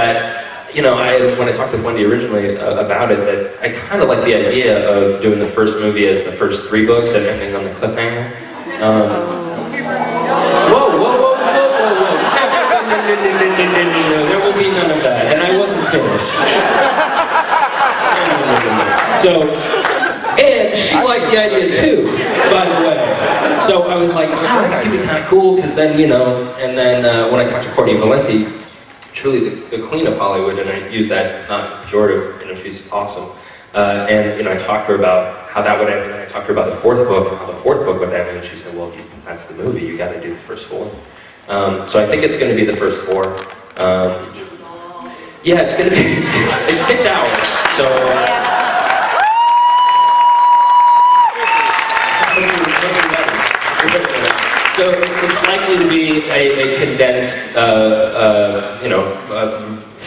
that, you know, when I talked with Wendy originally about it, that I kind of like the idea of doing the first movie as the first 3 books and ending on the cliffhanger. Whoa, whoa, whoa, whoa, whoa, whoa. No, there will be none of that, and I wasn't finished. So, and she liked the idea too, by the way. So I was like, oh, that could be kind of cool, because then, you know, and then when I talked to Courtney Valenti, truly the queen of Hollywood, and I use that not pejorative, you know, she's awesome. And, you know, I talked to her about how that would end, and then I talked to her about the 4th book, and how the 4th book would end, and she said, well, that's the movie, you got to do the first 4. So I think it's going to be the first 4. Yeah, it's going to be, it's 6 hours, so... So it's likely to be a condensed, you know,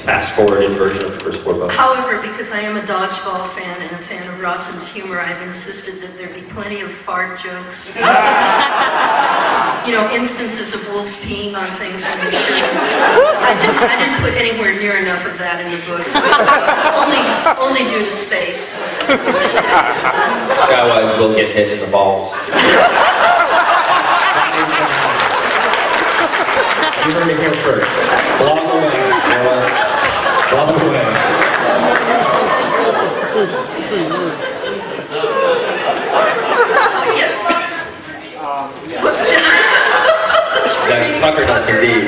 fast-forwarded version of the first 4 books. However, because I am a dodgeball fan and a fan of Rawson's humor, I've insisted that there be plenty of fart jokes. You know, instances of wolves peeing on things when they shouldn't. I didn't put anywhere near enough of that in the books. Only due to space. Skywise will get hit in the balls. You heard it here first. Blog away. Blog away. Yes. Tucker does indeed.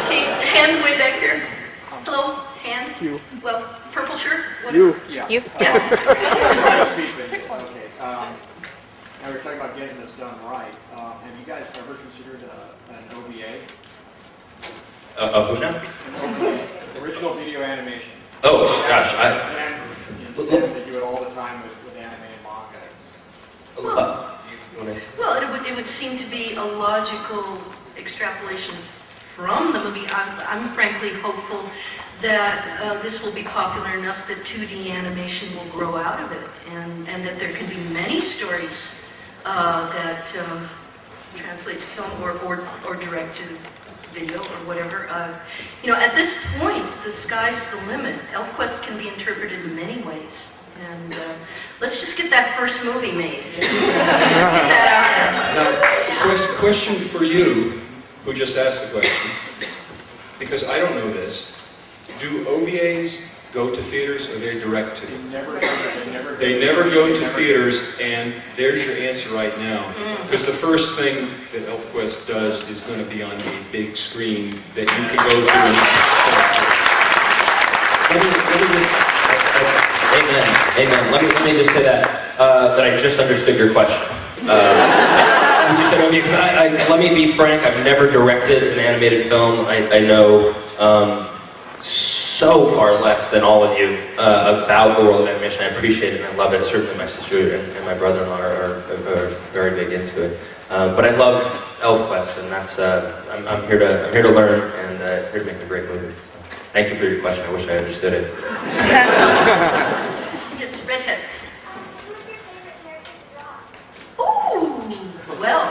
Okay, hand way back there. Hello, hand. You. Well, purple shirt. What you. Yeah. You. Yes. Okay. Now we're talking about getting this done right. Have you guys ever considered an OVA? Who now? Original video animation. Oh gosh, They do it all the time with anime and manga. Well, it would seem to be a logical extrapolation from the movie. I'm frankly hopeful that this will be popular enough that 2D animation will grow out of it, and that there can be many stories that translate to film or direct to video or whatever. You know, at this point, the sky's the limit. Elfquest can be interpreted in many ways. And let's just get that first movie made. Let's just get that out there. Now, question for you, who just asked the question, because I don't know this. Do OVAs go to theaters or they direct to? They never go to theaters, and there's your answer right now. Because the first thing that Elfquest does is going to be on a big screen that you can go to. Amen. Amen. Let me just say that I just understood your question. You said OVA, because let me be frank. I've never directed an animated film. I know so far less than all of you about the world of animation. I appreciate it and I love it. Certainly my sister and my brother-in-law are very big into it. But I love Elfquest, and that's I'm here to learn and here to make a great movie. So, thank you for your question. I wish I understood it. Yes, redhead. Ooh, well,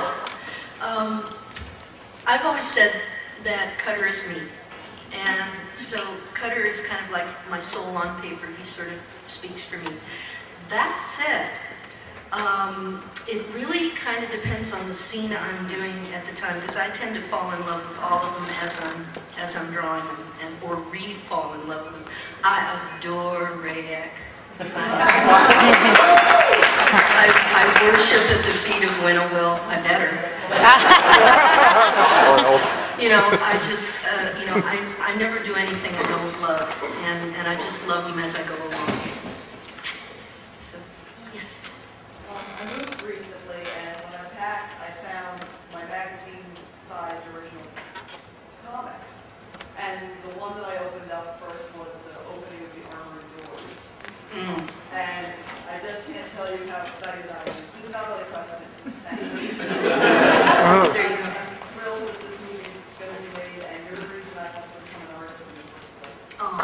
I've always said that Cutter is me. And so Cutter is kind of like my soul on paper. He sort of speaks for me. That said, it really kind of depends on the scene I'm doing at the time, because I tend to fall in love with all of them as I'm drawing them, or re-fall in love with them. I adore Rayak. I worship at the feet of Winnowill. I better. You know, I just, you know, I never do anything I don't love, and I just love them as I go along. So, yes. I moved recently, and when I packed, I found my magazine-sized original comics. And the one that I opened up first was the opening of the Armored Doors. And I just can't tell you how excited I am. This is not really a question, it's just a thank you. There you go. I'm thrilled that this movie's going to be made, and you're the reason I have to become an artist in the first place. Oh.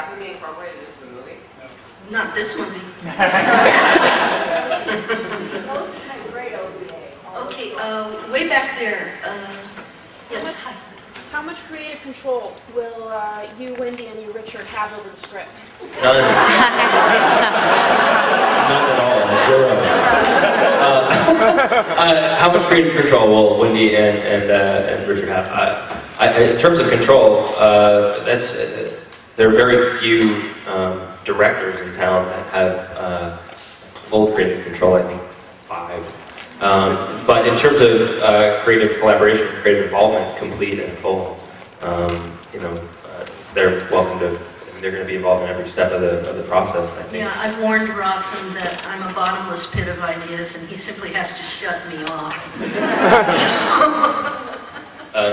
that going to be incorporated into the movie? Not this movie. Okay, way back there. Yes. How much creative control will you, Wendy, and you, Richard, have over the script? None. None at all. 0. How much creative control will Wendy and Richard have? In terms of control, there are very few directors in town that have full creative control. I think 5. But in terms of creative collaboration, creative involvement, complete and full, they're welcome to. They're going to be involved in every step of the process, I think. Yeah, I've warned Rawson that I'm a bottomless pit of ideas, and he simply has to shut me off.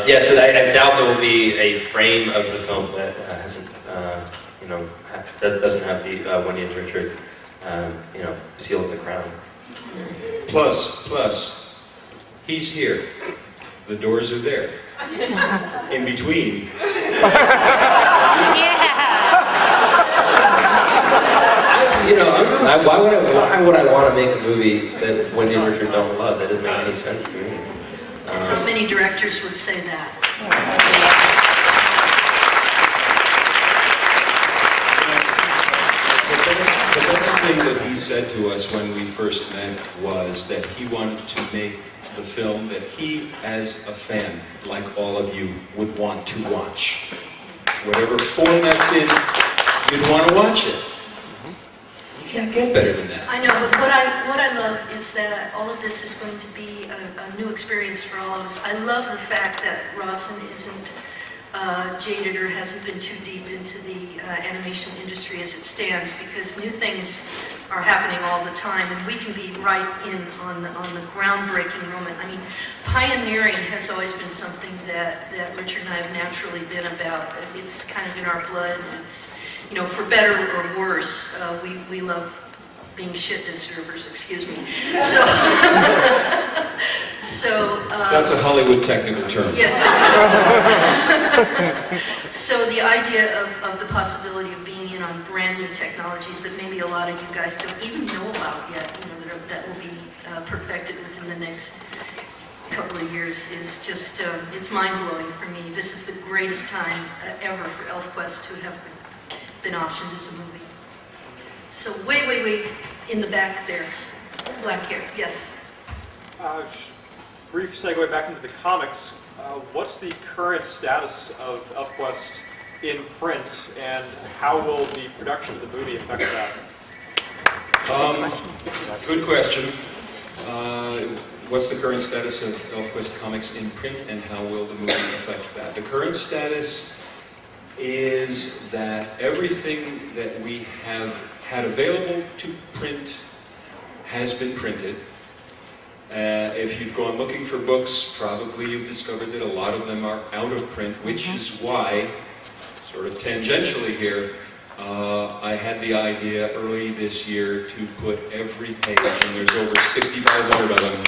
Yeah, so I doubt there will be a frame of the film that hasn't, that doesn't have the Wendy and Richard, seal of the crown. Plus, he's here. The doors are there. In between. Why would I want to make a movie that Wendy and Richard don't love? That doesn't make any sense to me. Many directors would say that. The best thing that he said to us when we first met was that he wanted to make the film that he, as a fan, like all of you, would want to watch. Whatever form that's in, you'd want to watch it. You can't get better than that. I know, but what I love is that all of this is going to be a new experience for all of us. I love the fact that Rawson isn't jaded or hasn't been too deep into the animation industry as it stands, because new things are happening all the time, and we can be right in on the groundbreaking moment. I mean, pioneering has always been something that Richard and I have naturally been about. It's kind of in our blood. It's, for better or worse, we love being shit disturbers, excuse me. So, that's a Hollywood technical term. Yes. So the idea of the possibility of being in on brand new technologies that maybe a lot of you guys don't even know about yet, that will be perfected within the next couple of years is just, it's mind-blowing for me. This is the greatest time ever for Elfquest to have been optioned as a movie. So way in the back there, black hair, yes. Brief segue back into the comics. What's the current status of Elfquest in print, and how will the production of the movie affect that? Good question. What's the current status of Elfquest comics in print, and how will the movie affect that? The current status is that everything that we have had available to print has been printed. If you've gone looking for books, probably you've discovered that a lot of them are out of print, which is why, sort of tangentially here, I had the idea early this year to put every page, and there's over 6,500 of them,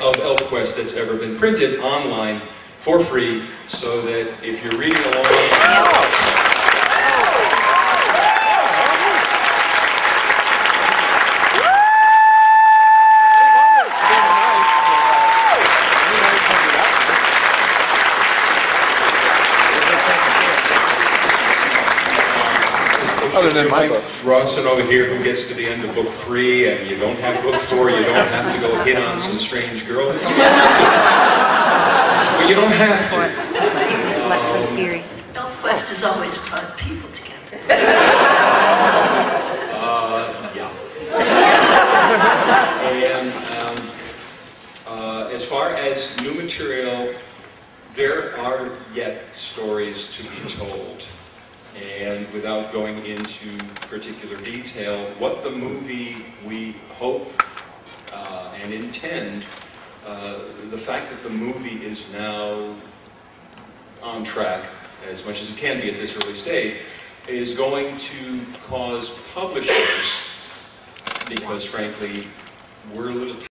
of Elfquest that's ever been printed online for free, so that if you're reading along, other than my book. Rawson over here who gets to the end of book 3 and you don't have book 4, you don't have to go hit on some strange girl. You don't have to. Well, you don't have to. Select for the series. Elfquest has always brought people together. Yeah. And as far as new material, there are yet stories to be told. And without going into particular detail, what the movie we hope and intend, the fact that the movie is now on track, as much as it can be at this early stage, is going to cause publishers, because frankly, we're a little